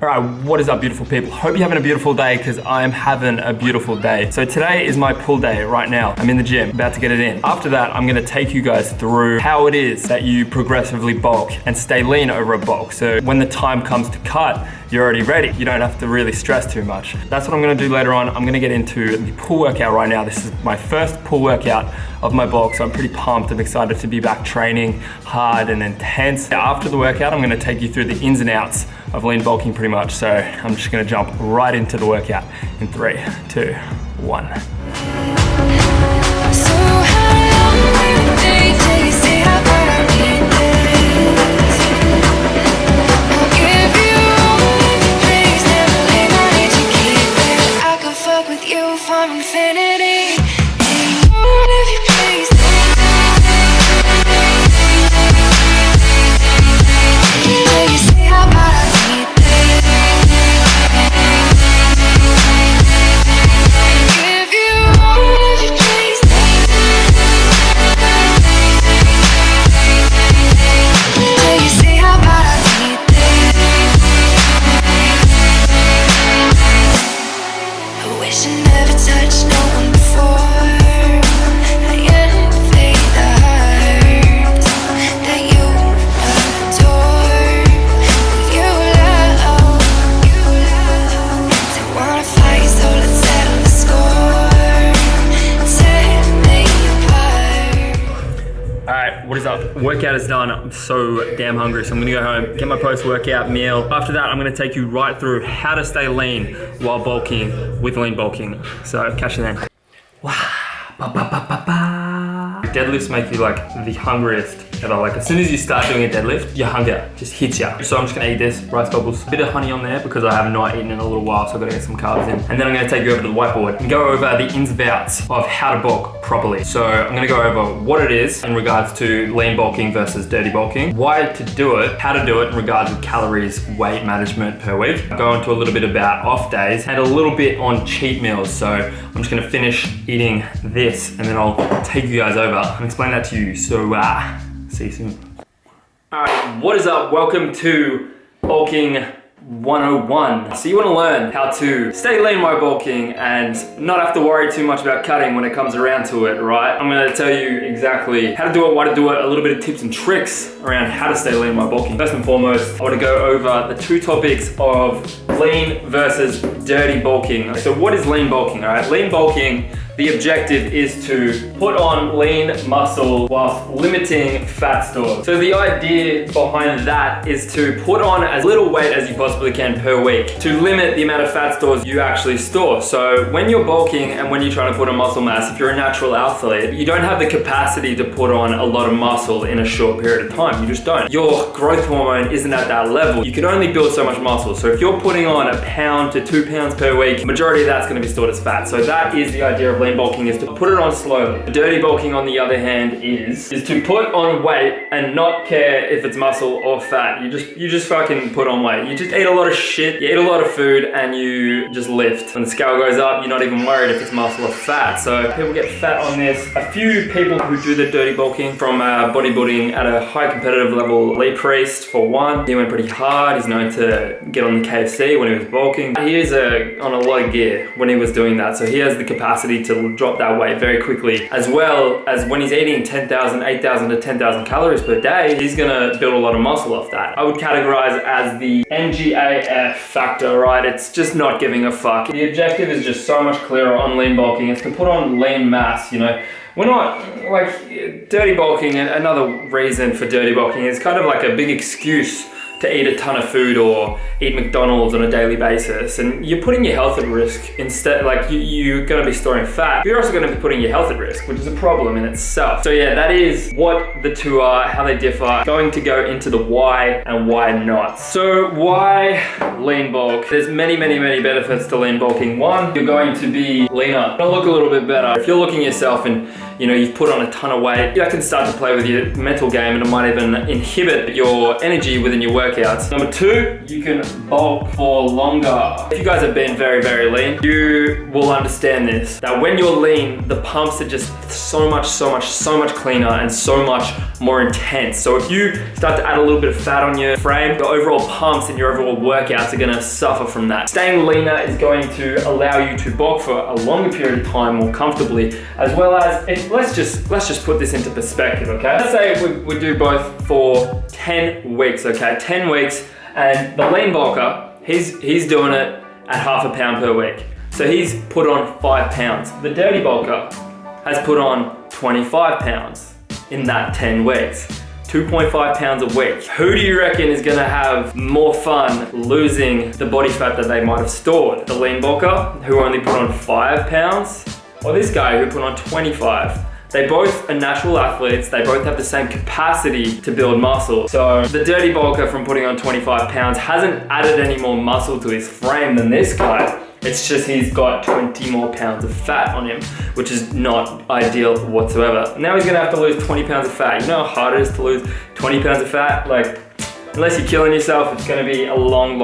All right, what is up, beautiful people? Hope you're having a beautiful day, because I'm having a beautiful day. So today is my pull day right now. I'm in the gym, about to get it in. After that, I'm gonna take you guys through how it is that you progressively bulk and stay lean over a bulk. So when the time comes to cut, you're already ready. You don't have to really stress too much. That's what I'm gonna do later on. I'm gonna get into the pull workout right now. This is my first pull workout of my bulk, so I'm pretty pumped. I'm excited to be back training hard and intense. After the workout, I'm gonna take you through the ins and outs of lean bulking pretty much. So I'm just gonna jump right into the workout in 3, 2, 1. What is up? Workout is done. I'm so damn hungry, so I'm gonna go home, get my post-workout meal. After that, I'm gonna take you right through how to stay lean while bulking with lean bulking. So catch you then. Deadlifts make you like the hungriest ever. Like as soon as you start doing a deadlift, your hunger just hits you. So I'm just gonna eat this, rice bubbles, a bit of honey on there because I have not eaten in a little while, so I've gotta get some carbs in. And then I'm gonna take you over to the whiteboard and go over the ins and outs of how to bulk properly. So I'm gonna go over what it is in regards to lean bulking versus dirty bulking, why to do it, how to do it in regards to calories, weight management per week. I'll go into a little bit about off days and a little bit on cheat meals. So I'm just gonna finish eating this and then I'll take you guys over and explain that to you. So see you soon. All right, what is up? Welcome to Bulking 101. So you want to learn how to stay lean while bulking and not have to worry too much about cutting when it comes around to it, right? I'm going to tell you exactly how to do it, why to do it, a little bit of tips and tricks around how to stay lean while bulking. First and foremost, I want to go over the two topics of lean versus dirty bulking. So what is lean bulking, all right? Lean bulking, the objective is to put on lean muscle whilst limiting fat stores. So the idea behind that is to put on as little weight as you possibly can per week to limit the amount of fat stores you actually store. So when you're bulking and when you're trying to put on muscle mass, if you're a natural athlete, you don't have the capacity to put on a lot of muscle in a short period of time. You just don't. Your growth hormone isn't at that level. You can only build so much muscle. So if you're putting on 1 pound to 2 pounds per week, the majority of that's going to be stored as fat. So that is the idea of lean bulking, is to put it on slowly. Dirty bulking, on the other hand, is to put on weight and not care if it's muscle or fat. You just fucking put on weight. You just eat a lot of shit, you eat a lot of food, and you just lift. When the scale goes up, you're not even worried if it's muscle or fat. So people get fat on this. A few people who do the dirty bulking from bodybuilding at a high competitive level, Lee Priest for one, he went pretty hard. He's known to get on the KFC when he was bulking. He is on a lot of gear when he was doing that. So he has the capacity to drop that weight very quickly, as well as when he's eating 10,000, 8,000 to 10,000 calories per day, he's gonna build a lot of muscle off that. I would categorize as the NGAF factor, right? It's just not giving a fuck. The objective is just so much clearer on lean bulking. It's to put on lean mass, you know. We're not, like, dirty bulking, and another reason for dirty bulking is kind of like a big excuse to eat a ton of food or eat McDonald's on a daily basis, and you're putting your health at risk. Instead, like you're gonna be storing fat, but you're also gonna be putting your health at risk, which is a problem in itself. So yeah, that is what the two are, how they differ. Going to go into the why and why not. So why lean bulk? There's many benefits to lean bulking. One, you're going to be leaner, gonna look a little bit better. If you're looking at yourself and you know you've put on a ton of weight, that can start to play with your mental game, and it might even inhibit your energy within your workouts. Number two, you can bulk for longer. If you guys have been very lean, you will understand this, that when you're lean, the pumps are just so much cleaner and so much more intense. So if you start to add a little bit of fat on your frame, your overall pumps and your overall workouts are gonna suffer from that. Staying leaner is going to allow you to bulk for a longer period of time more comfortably, as well as, let's just put this into perspective, okay? Let's say we do both for 10 weeks, okay? 10 weeks, and the lean bulker, he's doing it at half a pound per week. So he's put on 5 pounds. The dirty bulker has put on 25 pounds in that 10 weeks. 2.5 pounds a week. Who do you reckon is gonna have more fun losing the body fat that they might have stored? The lean bulker, who only put on 5 pounds, or this guy who put on 25? They both are natural athletes. They both have the same capacity to build muscle. So the dirty bulker from putting on 25 pounds hasn't added any more muscle to his frame than this guy. It's just he's got 20 more pounds of fat on him, which is not ideal whatsoever. Now he's gonna have to lose 20 pounds of fat. You know how hard it is to lose 20 pounds of fat? Like, unless you're killing yourself, it's gonna be a long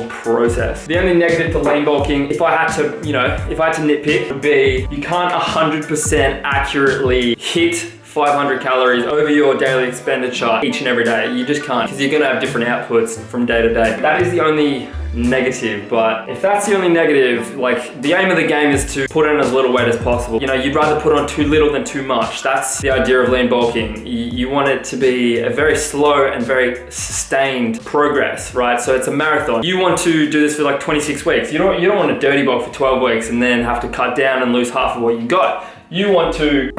process. The only negative to lean bulking, if I had to nitpick, would be you can't 100% accurately hit 500 calories over your daily expenditure each and every day. You just can't, because you're gonna have different outputs from day to day. That is the only negative, but if that's the only negative, like, the aim of the game is to put in as little weight as possible. You know, you'd rather put on too little than too much. That's the idea of lean bulking. You want it to be a very slow and very sustained progress, right? So it's a marathon. You want to do this for like 26 weeks. You don't want to dirty bulk for 12 weeks and then have to cut down and lose half of what you got. You want to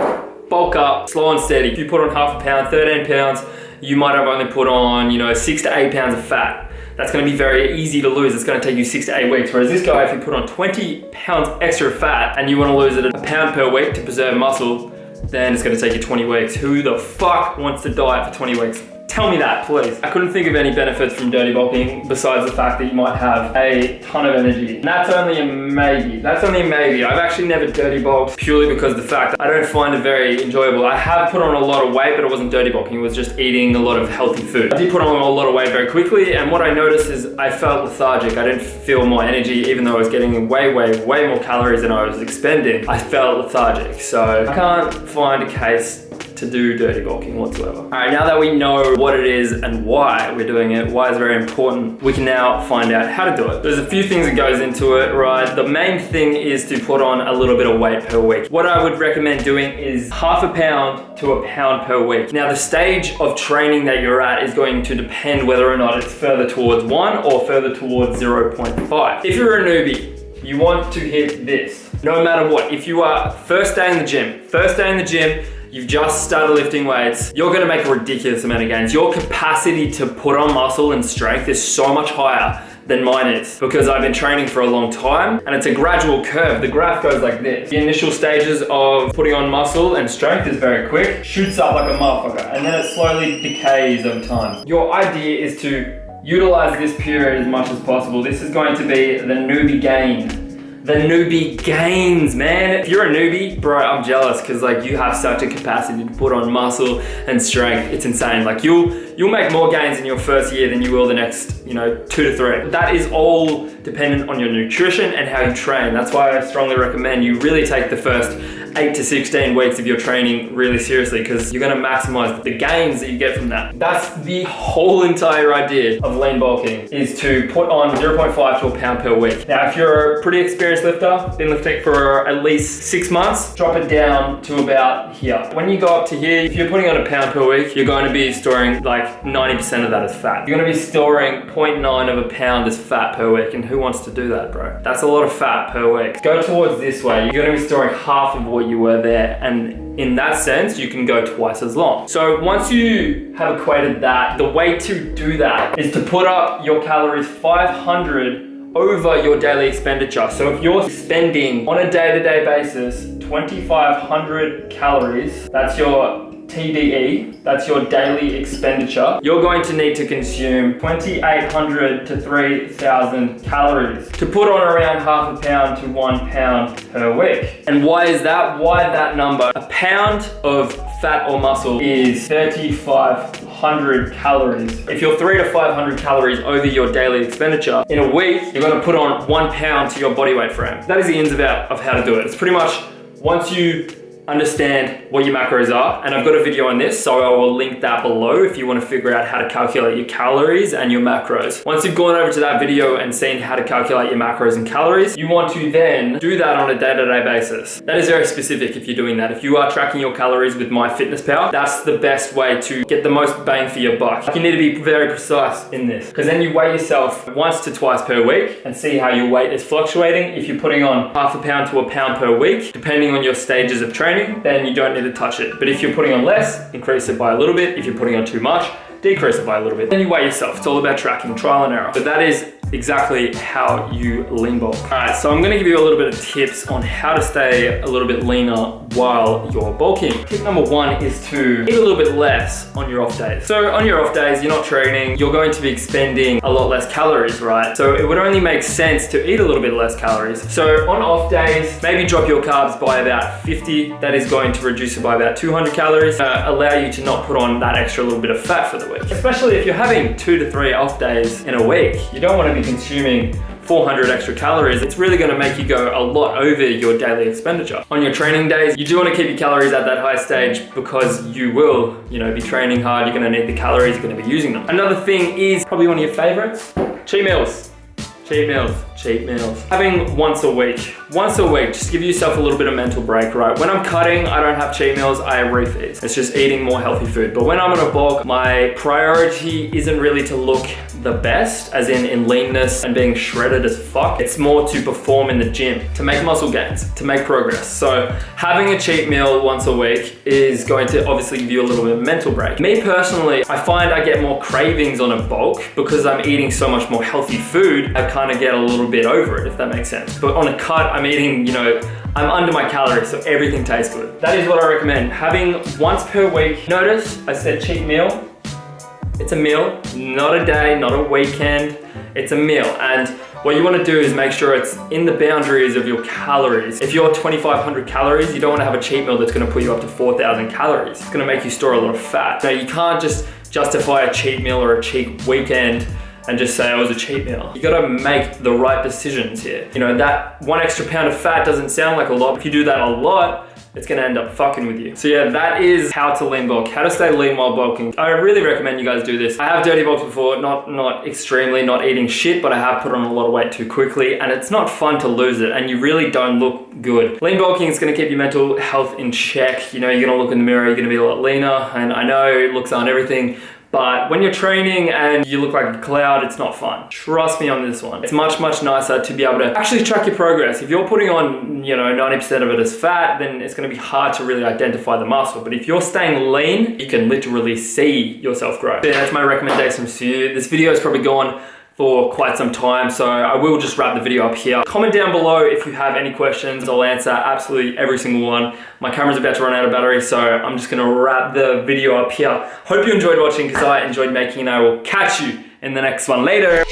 bulk up slow and steady. If you put on half a pound, 13 pounds, you might have only put on, 6 to 8 pounds of fat. That's gonna be very easy to lose. It's gonna take you 6 to 8 weeks. Whereas this guy, if you put on 20 pounds extra fat and you wanna lose it at a pound per week to preserve muscle, then it's gonna take you 20 weeks. Who the fuck wants to diet for 20 weeks? Tell me that, please. I couldn't think of any benefits from dirty bulking besides the fact that you might have a ton of energy. And that's only a maybe. That's only a maybe. I've actually never dirty bulked purely because of the fact that I don't find it very enjoyable. I have put on a lot of weight, but it wasn't dirty bulking. It was just eating a lot of healthy food. I did put on a lot of weight very quickly, and what I noticed is I felt lethargic. I didn't feel more energy, even though I was getting way more calories than I was expending. I felt lethargic. So I can't find a case to do dirty bulking whatsoever. All right, now that we know what it is and why we're doing it, why it's very important, we can now find out how to do it. There's a few things that goes into it, right? The main thing is to put on a little bit of weight per week. What I would recommend doing is half a pound to a pound per week. Now, the stage of training that you're at is going to depend whether or not it's further towards 1 or further towards 0.5. If you're a newbie, you want to hit this, no matter what. If you are first day in the gym, you've just started lifting weights, you're gonna make a ridiculous amount of gains. Your capacity to put on muscle and strength is so much higher than mine is, because I've been training for a long time and it's a gradual curve. The graph goes like this. The initial stages of putting on muscle and strength is very quick, shoots up like a motherfucker, and then it slowly decays over time. Your idea is to utilize this period as much as possible. This is going to be the newbie gain. The newbie gains, man. If you're a newbie, bro, I'm jealous, because like you have such a capacity to put on muscle and strength. It's insane. Like you'll make more gains in your first year than you will the next, 2 to 3. That is all dependent on your nutrition and how you train. That's why I strongly recommend you really take the first 8 to 16 weeks of your training really seriously, because you're gonna maximize the gains that you get from that. That's the whole entire idea of lean bulking, is to put on 0.5 to a pound per week. Now, if you're a pretty experienced lifter, been lifting for at least 6 months, drop it down to about here. When you go up to here, if you're putting on a pound per week, you're going to be storing like 90% of that as fat. You're gonna be storing 0.9 of a pound as fat per week, and who wants to do that, bro? That's a lot of fat per weck. Go towards this way. You're gonna be storing half of what you were there, and in that sense, you can go twice as long. So once you have equated that, the way to do that is to put up your calories 500 over your daily expenditure. So if you're spending on a day-to-day basis 2,500 calories, that's your TDE, that's your daily expenditure, you're going to need to consume 2,800 to 3,000 calories to put on around half a pound to 1 pound per week. And why is that? Why that number? A pound of fat or muscle is 3,500 calories. If you're 300 to 500 calories over your daily expenditure, in a week, you're gonna put on 1 pound to your body weight frame. That is the ins and outs of how to do it. It's pretty much, once you understand what your macros are, and I've got a video on this, so I will link that below if you want to figure out how to calculate your calories and your macros. Once you've gone over to that video and seen how to calculate your macros and calories, you want to then do that on a day-to-day basis. That is very specific if you're doing that. If you are tracking your calories with MyFitnessPal, that's the best way to get the most bang for your buck. You need to be very precise in this, because then you weigh yourself once to twice per week and see how your weight is fluctuating. If you're putting on half a pound to a pound per week, depending on your stages of training, then you don't need to touch it. But if you're putting on less, increase it by a little bit. If you're putting on too much, decrease it by a little bit. Then you weigh yourself. It's all about tracking, trial and error. But that is exactly how you lean bulk. All right, so I'm gonna give you a little bit of tips on how to stay a little bit leaner while you're bulking. Tip number one is to eat a little bit less on your off days. So on your off days, you're not training, you're going to be expending a lot less calories, right? So it would only make sense to eat a little bit less calories. So on off days, maybe drop your carbs by about 50. That is going to reduce it by about 200 calories, allow you to not put on that extra little bit of fat for the week. Especially if you're having 2 to 3 off days in a week, you don't want to be consuming 400 extra calories. It's really going to make you go a lot over your daily expenditure. On your training days, you do want to keep your calories at that high stage because you will, be training hard. You're going to need the calories, you're going to be using them. Another thing is probably one of your favorites, cheat meals. Cheat meals. Having once a week, just give yourself a little bit of mental break, right? When I'm cutting, I don't have cheat meals, I have refeeds. It's just eating more healthy food. But when I'm on a bulk, my priority isn't really to look the best, as in leanness and being shredded as fuck. It's more to perform in the gym, to make muscle gains, to make progress. So having a cheat meal once a week is going to obviously give you a little bit of mental break. Me personally, I find I get more cravings on a bulk because I'm eating so much more healthy food. I kind of get a little bit over it, if that makes sense. But on a cut, I'm eating, I'm under my calories, so everything tastes good. That is what I recommend. Having once per week. Notice I said cheat meal. It's a meal, not a day, not a weekend. It's a meal. And what you want to do is make sure it's in the boundaries of your calories. If you're 2,500 calories, you don't want to have a cheat meal that's going to put you up to 4,000 calories. It's going to make you store a lot of fat. Now, you can't just justify a cheat meal or a cheat weekend and just say, oh, it was a cheat meal. You gotta make the right decisions here. That 1 extra pound of fat doesn't sound like a lot. If you do that a lot, it's gonna end up fucking with you. So yeah, that is how to lean bulk, how to stay lean while bulking. I really recommend you guys do this. I have dirty bulked before, not extremely, not eating shit, but I have put on a lot of weight too quickly, and it's not fun to lose it, and you really don't look good. Lean bulking is gonna keep your mental health in check. You're gonna look in the mirror, you're gonna be a lot leaner, and I know looks aren't everything, but when you're training and you look like a cloud, it's not fun. Trust me on this one. It's much, much nicer to be able to actually track your progress. If you're putting on, 90% of it as fat, then it's gonna be hard to really identify the muscle. But if you're staying lean, you can literally see yourself grow. So yeah, that's my recommendations for you. This video is probably gone for quite some time, so I will just wrap the video up here. Comment down below if you have any questions. I'll answer absolutely every single one. My camera's about to run out of battery, so I'm just gonna wrap the video up here. Hope you enjoyed watching, because I enjoyed making it, and I will catch you in the next one. Later.